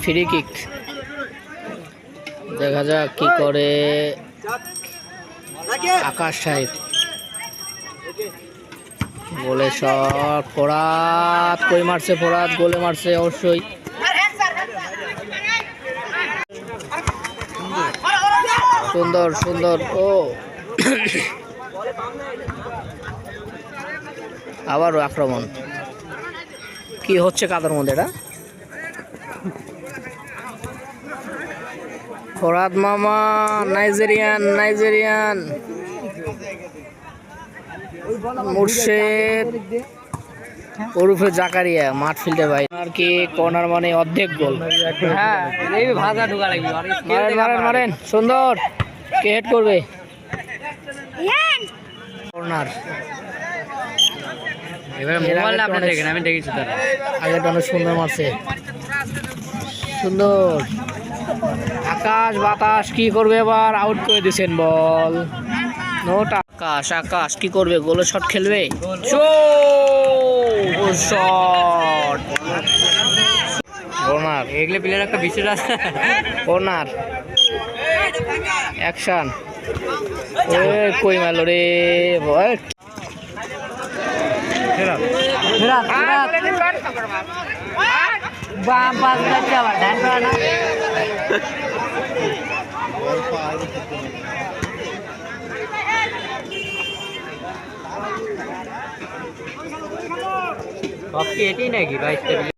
Free kick, দেখা যাক কি করে আকাশ সাহেব। গোলে শট, ফোরাত কই মারছে, ফোরাত গোলে মারছে অবশ্যই। সুন্দর সুন্দর, ও আবারও আক্রমণ। কি হচ্ছে কাদের মধ্যে এটা? ফরাদ মামা, নাইজেরিয়ান নাইজেরিয়ান মুর্শেদ ওরফে জাকারিয়া মাঠ ফিল্ডে ভাই। আর কি কর্নার মানে অর্ধেক গোল। হ্যাঁ, এই ভাজা ঢোকা লাগবে। মারেন মারেন মারেন, সুন্দর। কে হেড করবে? কর্নার। এবারে মোবাইল আপনি দেখেন, আমি দেখেছি তারা আগেটা অনেক সুন্দর মারছে, সুন্দর। আকাশ বাতাস কি করবে এবার? আউট করে দিয়েছেন বল। নোট। আকাশ আকাশ কি করবে? গোলের শট খেলবে। Shot, corner. এগুলো প্লেয়ার একটা বিশেষ আছে। Corner, action. কই মারলো রে বল। বাম পাস করতে আবার ডান করা না। সব কি এটাই নাকি 22টা?